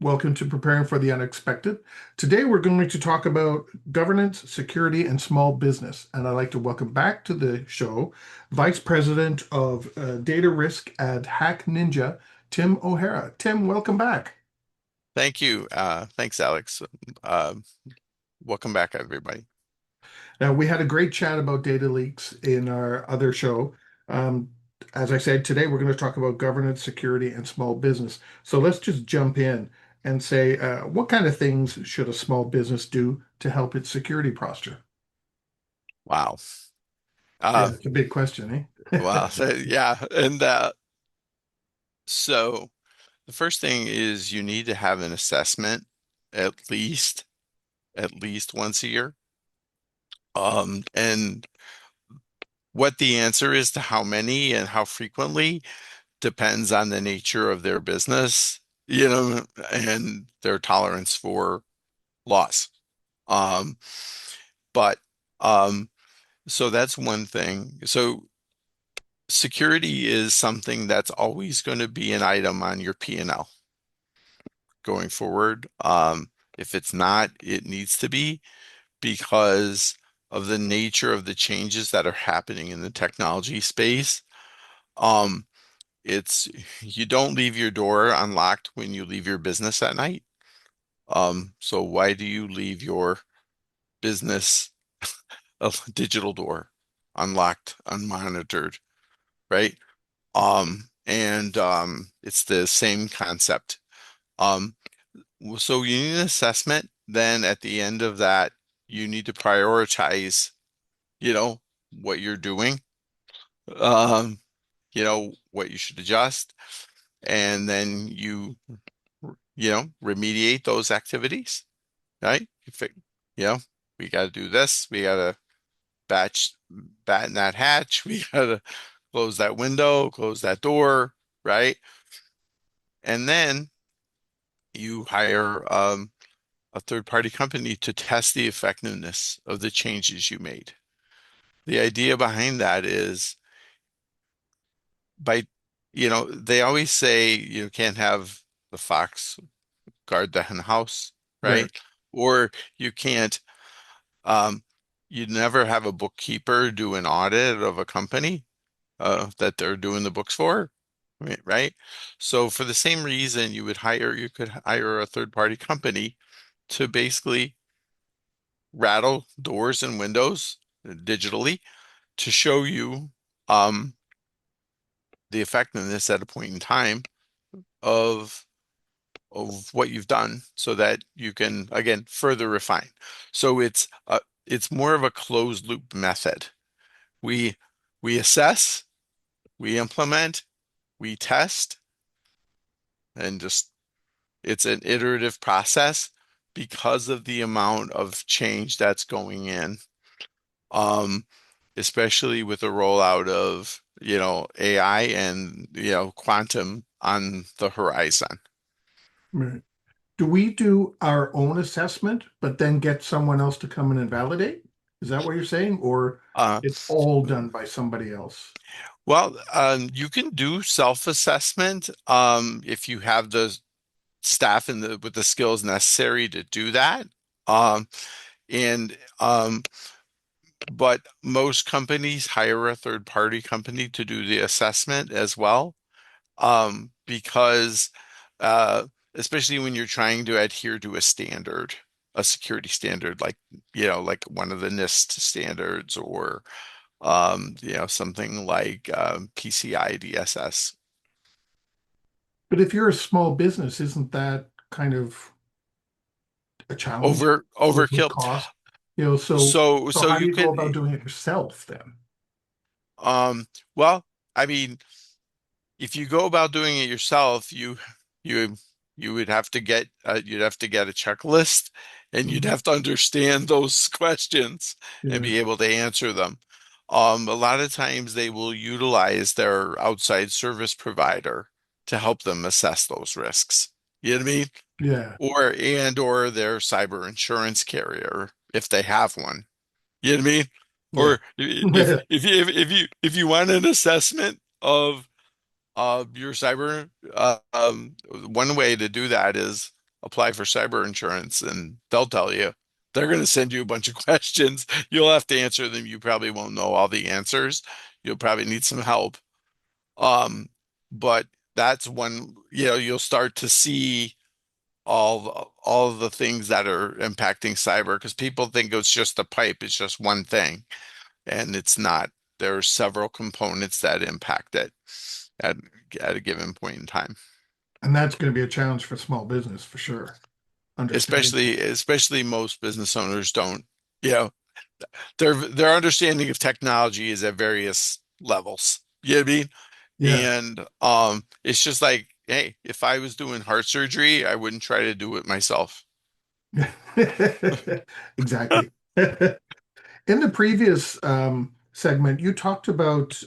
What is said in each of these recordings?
Welcome to Preparing for the Unexpected. Today we're going to talk about governance, security, and small business. And I'd like to welcome back to the show Vice President of Data Risk at Hack Ninja, Tim O'Hara. Tim, welcome back. Thank you. Thanks, Alex. Uh, Welcome back, everybody. Now, we had a great chat about data leaks in our other show. Um, as I said, today we're going to talk about governance, security, and small business. So let's just jump in and say, what kind of things should a small business do to help its security posture? Wow. Yeah, Uh, it's a big question, eh? wow. Yeah. And so the first thing is you need to have an assessment at least at least once a year. And what the answer is to how many and how frequently depends on the nature of their business, and their tolerance for loss. Um, but um, So that's one thing. So security is something that's always going to be an item on your P&L going forward. If it's not, it needs to be because of the nature of the changes that are happening in the technology space. Um, it's You don't leave your door unlocked when you leave your business at night. So why do you leave your business a digital door unlocked, unmonitored, right? And it's the same concept. Um, so you need an assessment. Then at the end of that, you need to prioritize, what you're doing, um, what you should adjust, and then remediate those activities, right? You know, we got to do this. We got to batch, batten that hatch. We got to close that window, close that door, right? And then you hire a third-party company to test the effectiveness of the changes you made. The idea behind that is they always say you can't have the fox guard the hen house, Right. right? Or you can't, um, you never have a bookkeeper do an audit of a company that they're doing the books for, right? So for the same reason, you could hire a third-party company to basically rattle doors and windows digitally to show you um, the effectiveness at a point in time of what you've done so that you can again further refine. So it's more of a closed loop method. We we assess, we implement, we test, and just it's an iterative process because of the amount of change that's going in. Um, Especially with the rollout of, AI and, quantum on the horizon. Right. Do we do our own assessment, but then get someone else to come in and validate? Is that what you're saying? Or Uh, it's all done by somebody else? you can do self-assessment if you have the staff with the skills necessary to do that. Um, and But most companies hire a third-party company to do the assessment as well, because uh, especially when you're trying to adhere to a standard, a security standard, like one of the NIST standards or something like PCI DSS. But if you're a small business, isn't that kind of a challenge with Overkill. cost? So So how do you you go could, about doing it yourself then? well, I mean, if you go about doing it yourself, you you would have to you'd have to get a checklist and you'd Mhm. have to understand those questions and Yeah, be able to answer them. A lot of times they will utilize their outside service provider to help them assess those risks. You know what I mean? yeah, Or their cyber insurance carrier if they have one. You know what I mean? yeah. Or if you want an assessment of your cyber one way to do that is apply for cyber insurance, and they'll tell you. They're going to send you a bunch of questions. You'll have to answer them. You probably won't know all the answers. You'll probably need some help. Um, but that's when, you'll start to see all of the things that are impacting cyber, because people think it's just a pipe, it's just one thing, and it's not. There are several components that impact it at at a given point in time. And that's going to be a challenge for small business for sure. Understanding. Especially most business owners don't, you know, their understanding of technology is at various levels. You know what I mean? Yeah. And it's just like, hey, if I was doing heart surgery, I wouldn't try to do it myself. Exactly. In the previous segment, you talked about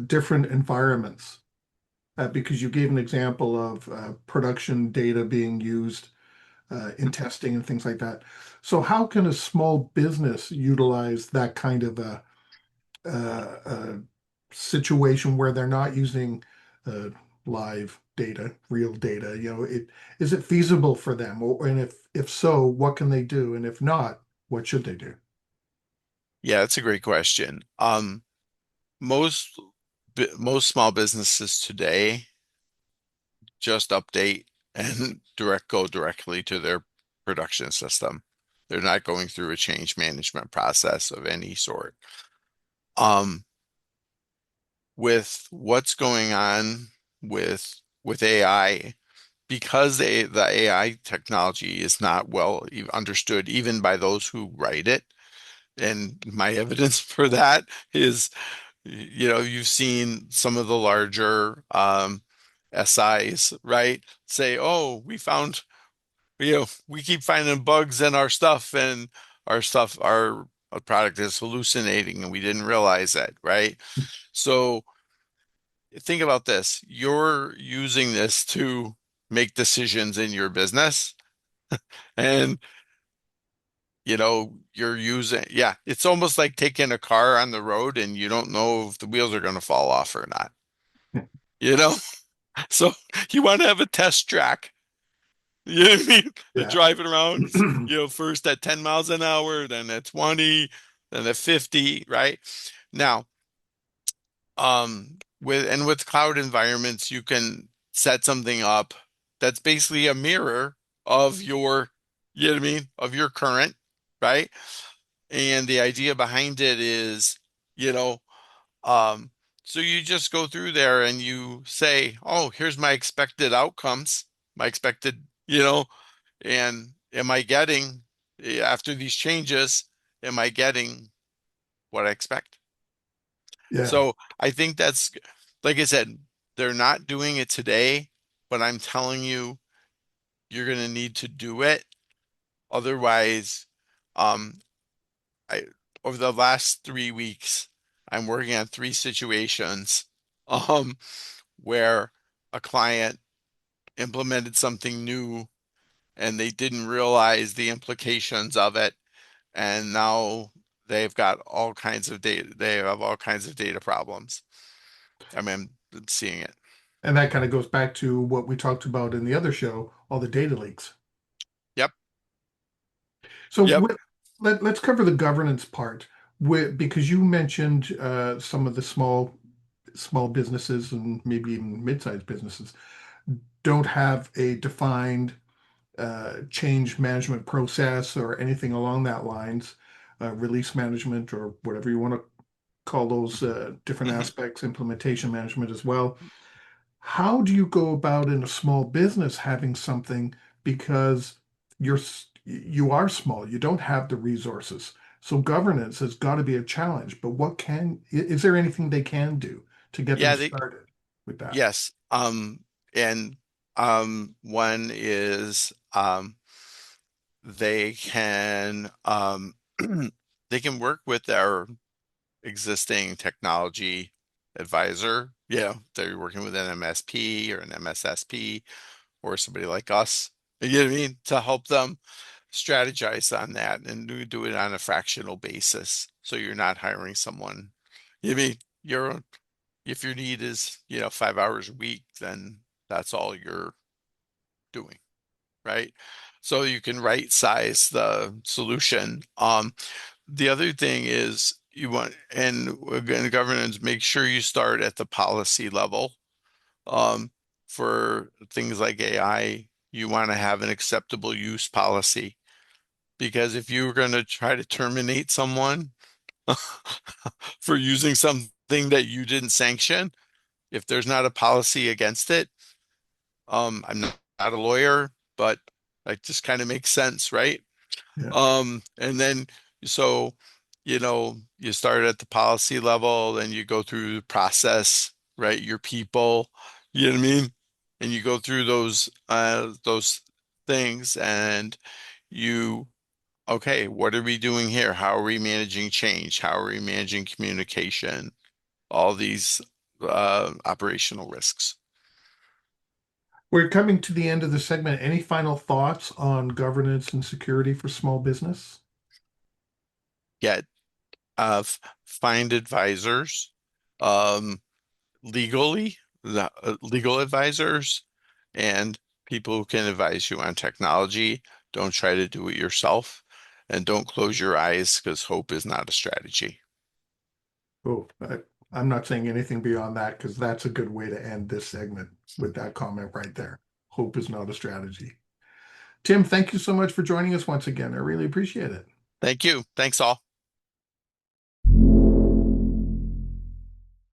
different environments because you gave an example of production data being used in testing and things like that. So, how can a small business utilize that kind of a situation where they're not using uh, live data, real data? Is it feasible for them? And if so, what can they do? And if not, what should they do? Yeah, that's a great question. Most most small businesses today just update and go directly to their production system. They're not going through a change management process of any sort. Um, with what's going on with AI, because the AI technology is not well understood even by those who write it, and my evidence for that is, you've seen some of the larger SIs, right? Say, oh, we keep finding bugs in our stuff, and our product is hallucinating and we didn't realize it, right? So think about this. You're using this to make decisions in your business, and yeah, it's almost like taking a car on the road and you don't know if the wheels are going to fall off or not, you know? So you want to have a test track. You know what I mean? Yeah. Driving around, first at 10 miles an hour, then at 20, then at 50, right? Now, with cloud environments, you can set something up that's basically a mirror of you know what I mean, of your current, right? And the idea behind it is, you know, um, so you just go through there and you say, oh, here's my expected outcomes, my expected, and am I getting, after these changes, am I getting what I expect? Yeah. So I think that's, like I said, they're not doing it today, but I'm telling you, you're going to need to do it. Otherwise, um, I over the last 3 weeks, I'm working on three situations, um, where a client implemented something new and they didn't realize the implications of it, and now they've got all kinds of data. They have all kinds of data problems. I mean, I'm seeing it. And that kind of goes back to what we talked about in the other show, all the data leaks. Yep. So Yep. let's cover the governance part because you mentioned some of the small businesses and maybe even mid-sized businesses don't have a defined change management process or anything along that lines, release management or whatever you want to call those different Mhm. aspects, implementation management as well. How do you go about in a small business having something because you are small, you don't have the resources. So governance has got to be a challenge. But is there anything they can do to get them Yeah, started with that? yes. And one is, they can they can work with their existing technology advisor. Yeah, they're working with an MSP or an MSSP or somebody like us. You know what I mean? To help them strategize on that and do it on a fractional basis. So you're not hiring someone. You know what I mean? if your need is, 5 hours a week, then that's all you're doing, right? So you can right size the solution. The other thing is you want, and again, governance, make sure you start at the policy level. Um, for things like AI, you want to have an acceptable use policy, because if you're going to try to terminate someone for using something that you didn't sanction, if there's not a policy against it, I'm not a lawyer, but that just kind of makes sense, right? Yeah. And then so, you start at the policy level, then you go through the process, right? Your people, you know what I mean? And you go through those things, and you, okay, what are we doing here? How are we managing change? How are we managing communication? All these operational risks. We're coming to the end of the segment. Any final thoughts on governance and security for small business? Get find advisors, um, legally, legal advisors, and people who can advise you on technology. Don't try to do it yourself, and don't close your eyes, because hope is not a strategy. Oh, I'm not saying anything beyond that because that's a good way to end this segment with that comment right there. Hope is not a strategy. Tim, thank you so much for joining us once again. I really appreciate it. Thank you. Thanks all.